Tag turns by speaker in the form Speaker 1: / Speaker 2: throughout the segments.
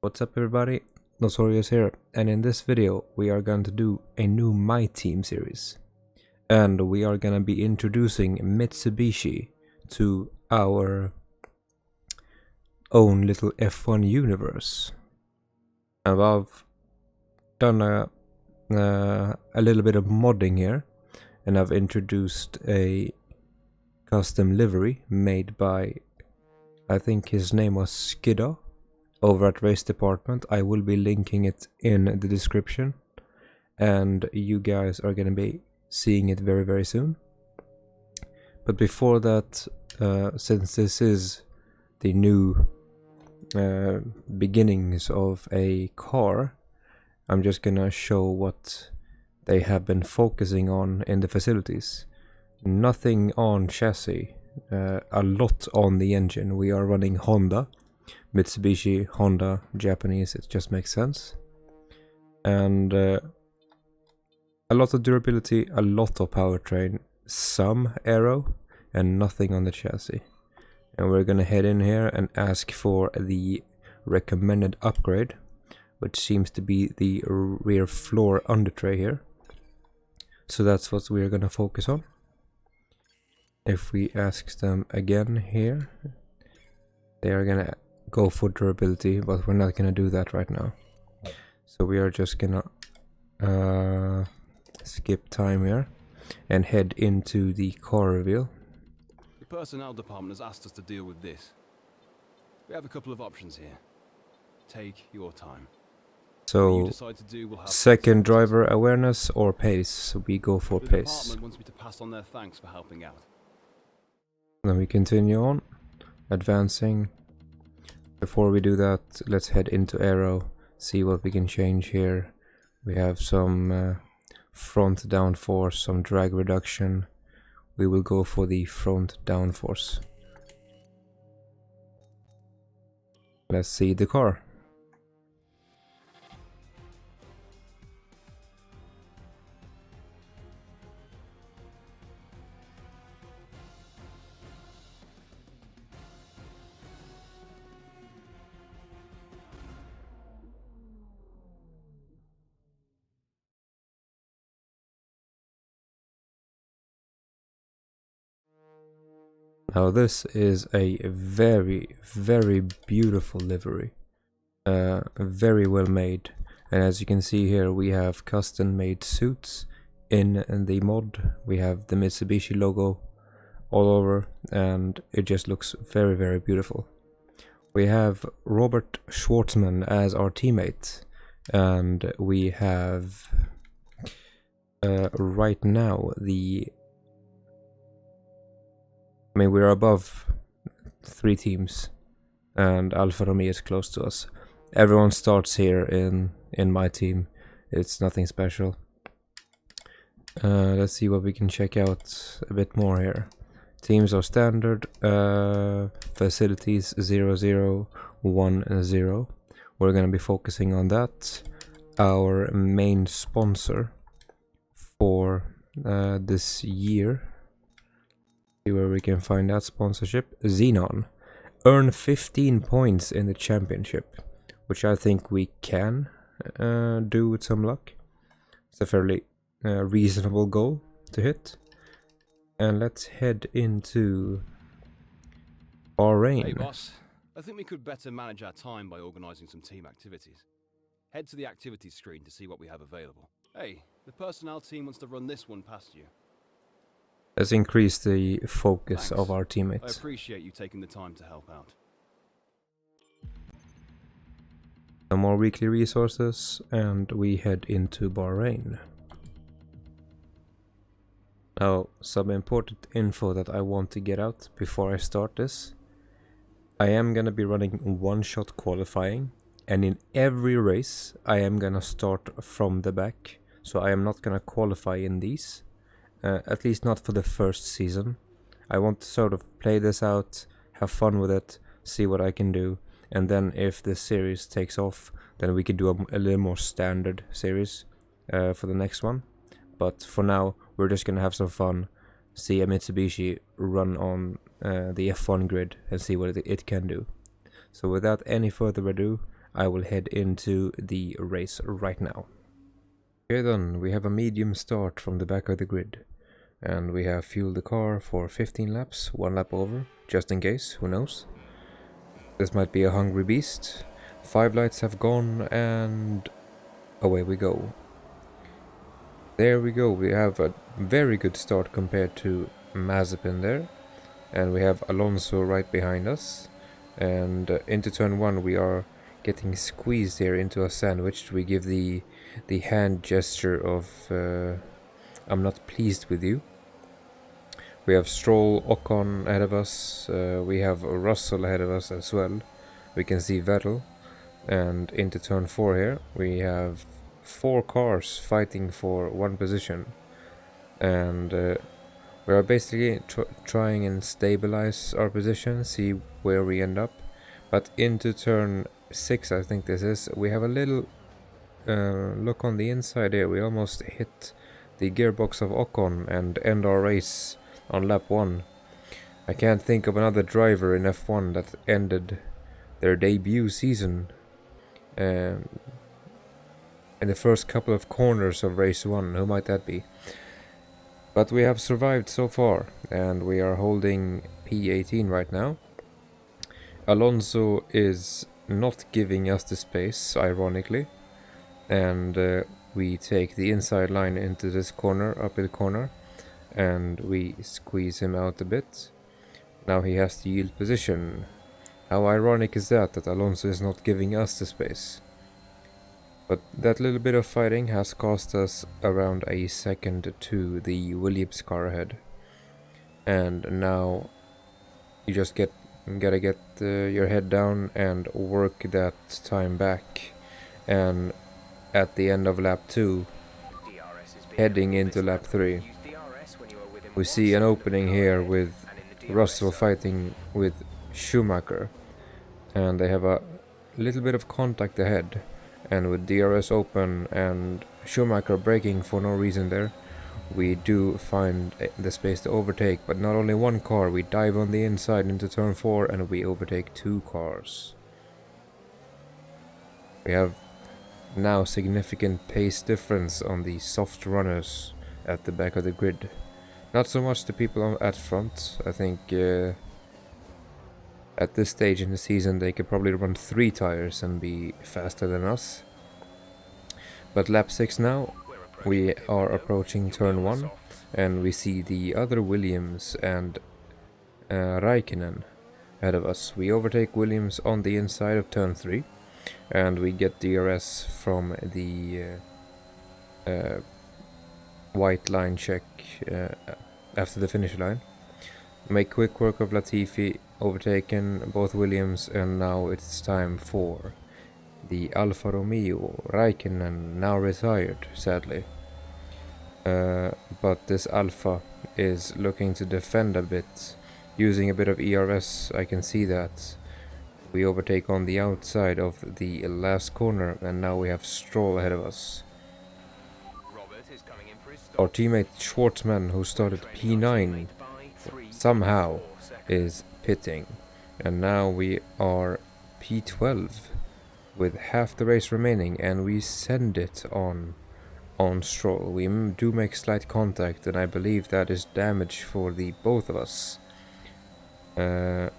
Speaker 1: What's up everybody, Notorious here, and in this video we are going to do a new My Team series. And we are going to be introducing Mitsubishi to our own little F1 universe. And I've done a little bit of modding here, and I've introduced a custom livery made by, I think his name was Skidda, over at Race Department. I will be linking it in the description, and you guys are gonna be seeing it very soon. But before that, since this is the new beginnings of a car, I'm just gonna show what they have been focusing on in the facilities. Nothing on chassis, a lot on the engine. We are running Honda, Mitsubishi, Honda, Japanese, it just makes sense. And a lot of durability, a lot of powertrain, some aero, and nothing on the chassis. And we're gonna head in here and ask for the recommended upgrade, which seems to be the rear floor under tray here. So that's what we're gonna focus on. If we ask them again here, they are gonna go for durability, but we're not gonna do that right now. So we are just gonna skip time here and head into the car reveal.
Speaker 2: The personnel department has asked us to deal with this. We have a couple of options here. Take your time.
Speaker 1: So second driver awareness or pace. We go for pace.
Speaker 2: The department wants me to pass on their thanks for helping out.
Speaker 1: Then we continue on, advancing. Before we do that, let's head into aero, see what we can change here. We have some front downforce, some drag reduction. We will go for the front downforce. Let's see the car. Now this is a very beautiful livery, very well made, and as you can see here we have custom made suits in the mod. We have the Mitsubishi logo all over, and it just looks very beautiful. We have Robert Schwartzman as our teammate, and we have right now we're above 3 teams, and Alfa Romeo is close to us. Everyone starts here in my team. It's nothing special. Let's see what we can check out a bit more here. Teams are standard. Facilities 0010. We're gonna be focusing on that. Our main sponsor for this year, where we can find that sponsorship, Xenon. Earn 15 points in the championship, which I think we can do with some luck. It's a fairly reasonable goal to hit. And let's head into Bahrain.
Speaker 2: Hey boss, I think we could better manage our time by organising some team activities. Head to the activities screen to see what we have available. Hey, the personnel team wants to run this one past you.
Speaker 1: Let's increase the focus of our
Speaker 2: I
Speaker 1: teammates.
Speaker 2: appreciate you taking the time to help out.
Speaker 1: Some more weekly resources, and we head into Bahrain. Now, some important info that I want to get out before I start this. I am gonna be running one-shot qualifying, and in every race I am gonna start from the back. So I am not gonna qualify in these. At least not for the first season. I want to sort of play this out, have fun with it, see what I can do, and then if the series takes off, then we can do a little more standard series for the next one. But for now, we're just gonna have some fun, see a Mitsubishi run on the F1 grid and see what it can do. So without any further ado, I will head into the race right now. Okay then, we have a medium start from the back of the grid. And we have fueled the car for 15 laps, 1 lap over, just in case, who knows. This might be a hungry beast. 5 lights have gone and away we go. There we go, we have a very good start compared to Mazepin there. And we have Alonso right behind us. And into turn 1 we are getting squeezed here into a sandwich. We give the hand gesture of I'm not pleased with you. We have Stroll, Ocon ahead of us. We have Russell ahead of us as well. We can see Vettel. And into turn 4 here we have 4 cars fighting for 1 position. And we are basically trying and stabilize our position, see where we end up. But into turn 6, I think this is, we have a little look on the inside here. We almost hit the gearbox of Ocon and end our race on lap 1. I can't think of another driver in F1 that ended their debut season in the first couple of corners of race 1. Who might that be? But we have survived so far, and we are holding P18 right now. Alonso is not giving us the space, ironically, and we take the inside line into this corner, uphill corner, and we squeeze him out a bit. Now he has to yield position. How ironic is that Alonso is not giving us the space? But that little bit of fighting has cost us around a second to the Williams car ahead. And now you just gotta get your head down and work that time back. And at the end of lap 2, heading into lap 3, we see an opening here with Russell fighting with Schumacher. And they have a little bit of contact ahead. And with DRS open and Schumacher braking for no reason there, we do find the space to overtake. But not only 1 car, we dive on the inside into turn 4 and we overtake 2 cars. We have now significant pace difference on the soft runners at the back of the grid. Not so much the people at front. I think at this stage in the season they could probably run 3 tires and be faster than us. But lap 6 now, we are approaching turn 1 and we see the other Williams and Raikkonen ahead of us. We overtake Williams on the inside of turn 3 and we get DRS from the white line check after the finish line. Make quick work of Latifi, overtaken both Williams, and now it's time for the Alfa Romeo. Raikkonen, now retired, sadly. But this Alfa is looking to defend a bit, using a bit of ERS. I can see that. We overtake on the outside of the last corner, and now we have Stroll ahead of us. Our teammate Schwartzman, who started P9, somehow is pitting, and now we are P12 with half the race remaining, and we send it on Stroll. We do make slight contact, and I believe that is damage for the both of us. And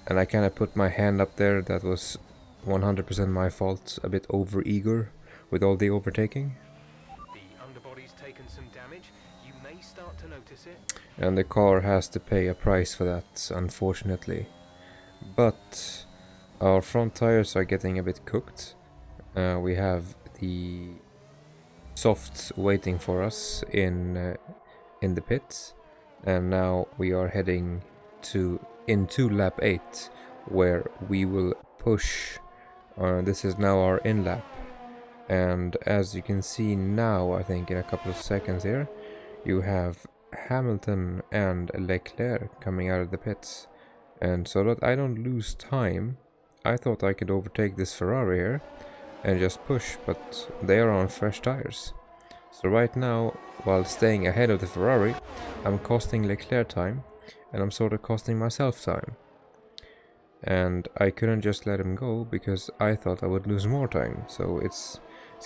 Speaker 1: I kind of put my hand up there. That was 100% my fault, a bit over eager with all the overtaking. And the car has to pay a price for that, unfortunately. But our front tires are getting a bit cooked. We have the softs waiting for us in the pits, and now we are heading into lap 8, where we will push. This is now our in lap, and as you can see now, I think in a couple of seconds here, you have Hamilton and Leclerc coming out of the pits. And so that I don't lose time, I thought I could overtake this Ferrari here and just push, but they are on fresh tires. So right now, while staying ahead of the Ferrari, I'm costing Leclerc time, and I'm sort of costing myself time. and I couldn't just let him go because I thought I would lose more time. So it's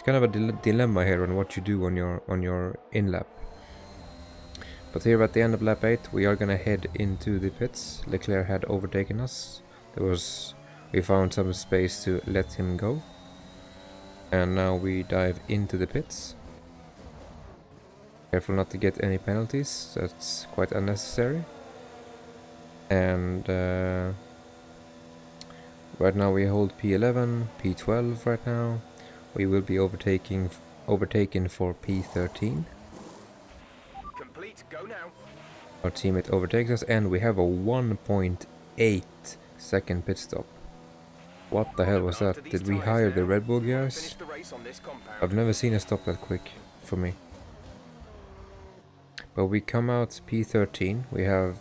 Speaker 1: kind of a dilemma here on what you do on your in lap. But here at the end of lap 8 we are gonna head into the pits. Leclerc had overtaken us. We found some space to let him go, and now we dive into the pits. Careful not to get any penalties, that's quite unnecessary. And right now we hold P11, P12 right now. We will be overtaken for P13.
Speaker 3: Complete, go now.
Speaker 1: Our teammate overtakes us, and we have a 1.8 second pit stop. What the hell was that? Did we hire the Red Bull guys? I've never seen a stop that quick for me. But we come out P13, we have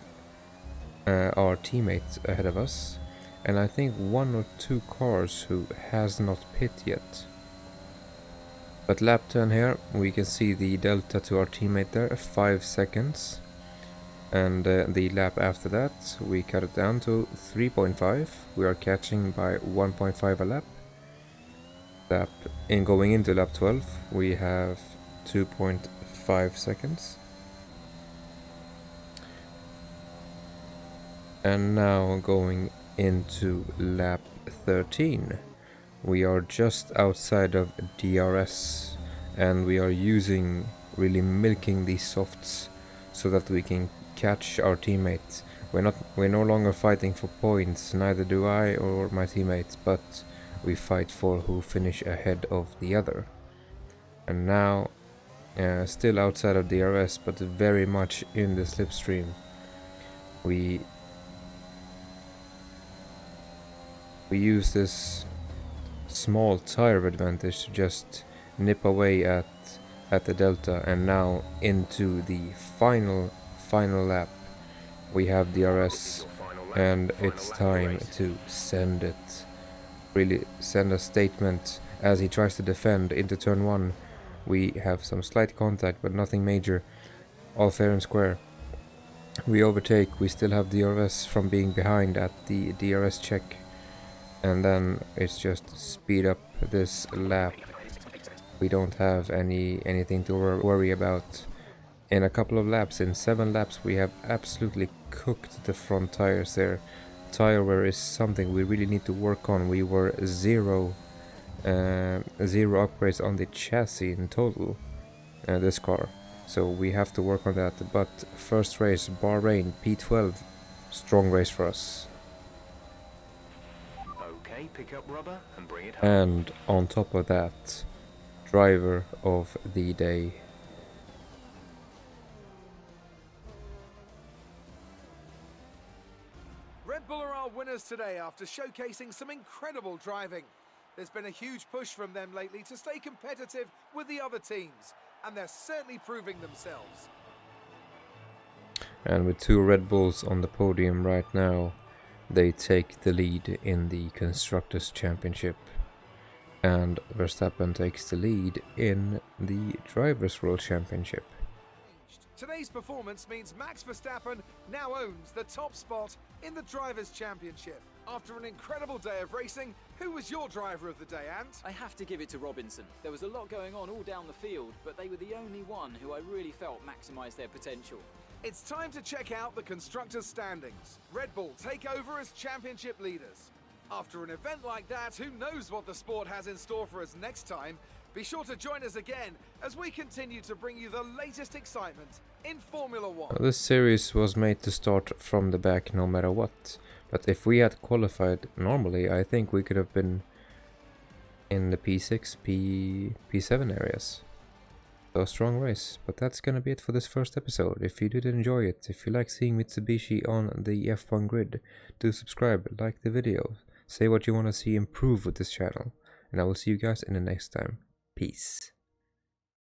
Speaker 1: our teammates ahead of us, and I think 1 or 2 cars who has not pit yet. But lap 10 here, we can see the delta to our teammate there, 5 seconds. And the lap after that, we cut it down to 3.5. We are catching by 1.5 a lap. Going into lap 12, we have 2.5 seconds. And now going into lap 13, we are just outside of DRS, and we are really milking these softs so that we can catch our teammates. We're no longer fighting for points, neither do I or my teammates, but we fight for who finish ahead of the other. And now, still outside of DRS, but very much in the slipstream. We use this small tire advantage to just nip away at the delta, and now into the final lap we have DRS, and it's time to send it. Really send a statement as he tries to defend into turn 1. We have some slight contact, but nothing major, all fair and square. We overtake, we still have DRS from being behind at the DRS check, and then it's just speed up this lap. We don't have anything to worry about. In a couple of laps, in 7 laps, we have absolutely cooked the front tires there. Tire wear is something we really need to work on. We were zero upgrades on the chassis in total, this car. So we have to work on that. But first race, Bahrain, P12, strong race for us.
Speaker 3: Okay, pick up rubber and bring it home.
Speaker 1: And on top of that, driver of the day.
Speaker 4: Red Bull are our winners today after showcasing some incredible driving. There's been a huge push from them lately to stay competitive with the other teams, and they're certainly proving themselves.
Speaker 1: And with 2 Red Bulls on the podium right now, they take the lead in the Constructors' Championship. And Verstappen takes the lead in the Drivers' World Championship.
Speaker 4: Today's performance means Max Verstappen now owns the top spot in the Drivers' Championship. After an incredible day of racing, who was your driver of the day, Ant?
Speaker 5: I have to give it to Robinson. There was a lot going on all down the field, but they were the only one who I really felt maximised their potential.
Speaker 4: It's time to check out the Constructors' standings. Red Bull take over as championship leaders. After an event like that, who knows what the sport has in store for us next time? Be sure to join us again as we continue to bring you the latest excitement in Formula One.
Speaker 1: This series was made to start from the back no matter what. But if we had qualified normally, I think we could have been in the P6, P7 areas. So strong race. But that's gonna be it for this first episode. If you did enjoy it, if you like seeing Mitsubishi on the F1 grid, do subscribe, like the video, say what you want to see improve with this channel. And I will see you guys in the next time. Peace.